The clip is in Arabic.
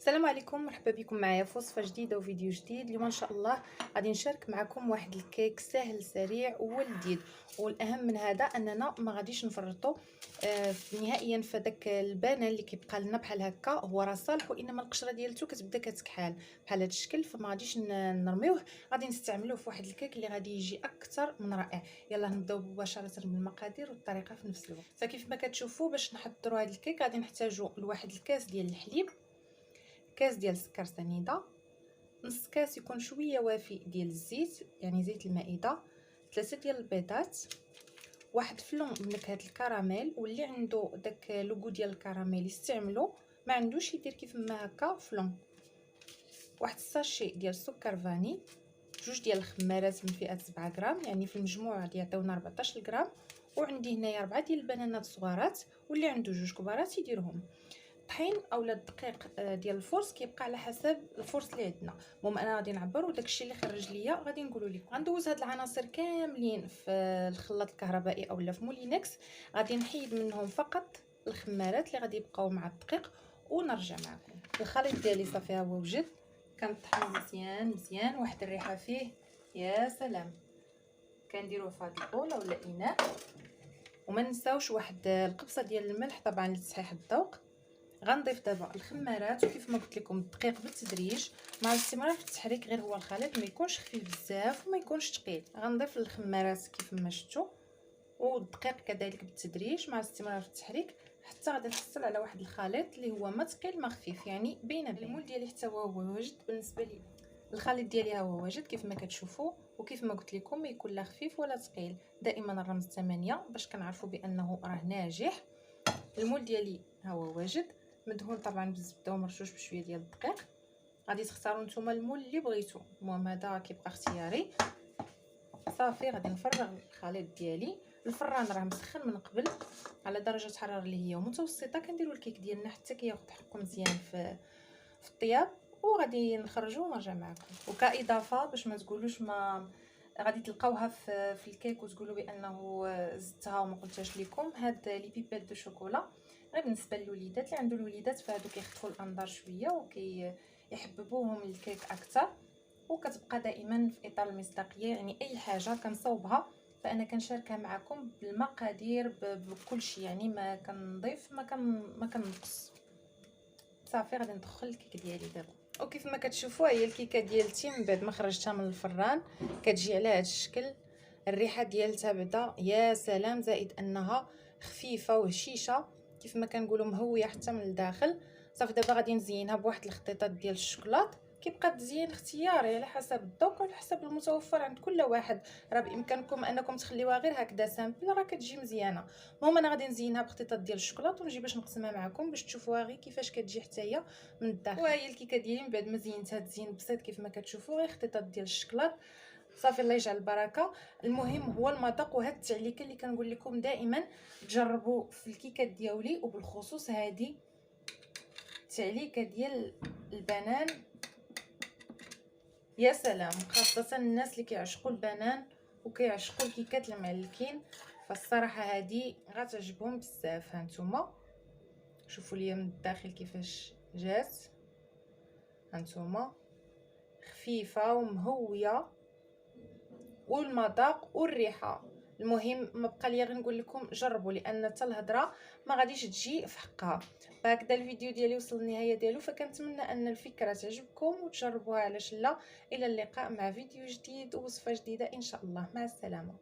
السلام عليكم، مرحبا بكم معايا في وصفه جديده وفيديو جديد. اليوم ان شاء الله غادي نشارك معكم واحد الكيك سهل سريع ولذيذ. والاهم من هذا اننا ما غاديش نفرطوا نهائيا في داك البنان اللي كيبقى لنا بحال هكا، هو راه صالح وانما القشره ديالته كتبدا كتكحال بحال هذا الشكل، فما غاديش نرميوه، غادي نستعملوه في واحد الكيك اللي غادي يجي اكثر من رائع. يلا نبداو مباشره بالمقادير والطريقه في نفس الوقت. فكيف ما كتشوفوا باش نحضروا هذا الكيك غادي نحتاجوا لواحد الكاس ديال الحليب، كاس ديال السكر سنيده، نص كاس يكون شويه وافي ديال الزيت يعني زيت المائده، 3 ديال البيضات، واحد فلون بنكهه الكراميل، واللي عنده داك لوغو ديال الكراميل يستعملو، ما عندوش يدير كيف ما هكا فلون، واحد الساشي ديال السكر فاني، جوج ديال الخمارات من فئه 7 غرام، يعني في المجموع غادي يعطيونا 14 غرام، وعندي هنايا 4 ديال البنانات صغارات، واللي عنده جوج كبارات يديرهم. طحين اولا الدقيق ديال الفرص كيبقى على حسب الفرص اللي عندنا. المهم انا غادي نعبر وداكشي اللي خرج ليا غادي نقولوا لكم. غندوز هاد العناصر كاملين في الخلاط الكهربائي اولا في مولينكس، غادي نحيد منهم فقط الخمارات اللي غادي يبقاو مع الدقيق ونرجع معكم. الخليط ديالي صافي ها هو وجد، كنطحنو مزيان واحد الريحه فيه يا سلام. كنديروه في هاد البول اولا اناء، وما ننساوش واحد القبصه ديال الملح طبعا لتصحيح الذوق. غنضيف دابا الخمارات، وكيف ما قلت لكم الدقيق بالتدريج مع الاستمرار في التحريك، غير هو الخليط ما يكونش خفيف بزاف وما يكونش ثقيل. غنضيف الخمارات كيف ما شفتوا، والدقيق كذلك بالتدريج مع الاستمرار في التحريك، حتى غادي نحصل على واحد الخليط اللي هو ما ثقيل ما خفيف، يعني بين المول ديالي حتى هو واجد بالنسبه لي. الخليط ديالي ها هو واجد كيف ما كتشوفوا، وكيف ما قلت لكم ما يكون لا خفيف ولا ثقيل، دائما الرمز 8 باش كنعرفوا بانه راه ناجح. المول ديالي ها هو واجد، مدهون طبعا بالزبده ومرشوش بشويه ديال الدقيق. غادي تختاروا نتوما المول اللي بغيتو، المهم هذا كيبقى اختياري. صافي غادي نفرغ الخليط ديالي. الفران راه مسخن من قبل على درجه حراره اللي هي متوسطه. كنديروا الكيك ديالنا حتى كياخذ حقه مزيان في الطياب، وغادي نخرجوا ونرجع معكم. وكاضافه باش ما تقولوش ما غادي تلقاوها في الكيك وتقولوا بانه زدتها وما قلتهاش لكم، هاد لي بيبيت دو شوكولا غير بالنسبه للوليدات اللي عنده الوليدات، فهادو كيخطفوا الانظار شويه وكيحببوهم الكيك اكثر، وكتبقى دائما في اطار المصداقيه. يعني اي حاجه كنصاوبها فانا كنشاركها معكم بالمقادير بكل شيء، يعني ما كنضيف ما كنقص. صافي غادي ندخل الكيك ديالي دابا، وكيف ما كتشوفوا هي الكيكه ديالتي من بعد ما خرجتها من الفران كتجي على هذا الشكل. الريحه ديالتها بعدا يا سلام، زائد انها خفيفه وهشيشه كيف ما كنقولوا مهويه حتى من الداخل. صافي دابا غادي نزينها بواحد الخطيطات ديال الشوكولات، كيبقى التزيين اختياري على حسب الذوق وعلى حسب المتوفر عند كل واحد. راه بامكانكم انكم تخليوها غير هكذا سامبل، راه كتجي مزيانه. المهم انا غادي نزينها بخطيطات ديال الشوكولات ونجي باش نقسمها معكم باش تشوفوها غير كيفاش كتجي حتى هي من الداخل. وهي الكيكه ديالي من بعد ما زينتها تزيين بسيط كيف ما كتشوفوا، غير خطيطات ديال الشوكولات. صافي الله يجعل البركه. المهم هو المذاق، وهاد التعليكه اللي كنقول لكم دائما تجربوا في الكيكات ديالي، وبالخصوص هذه التعليكه ديال البنان يا سلام، خاصه الناس اللي كيعشقوا البنان وكيعشقوا الكيكات المعلكين، فالصراحه هذه غتعجبهم بزاف. هانتوما شوفوا ليا من الداخل كيفاش جات، هانتوما خفيفه ومهويه، والمذاق والريحه. المهم ما بقى لي غير نقول لكم جربوا، لان حتى الهضره ما غاديش تجي في حقها. فهكذا الفيديو ديالي وصل للنهايه ديالو، فكنتمنى ان الفكره تعجبكم وتجربوها، علاش لا. الى اللقاء مع فيديو جديد ووصفه جديده ان شاء الله، مع السلامه.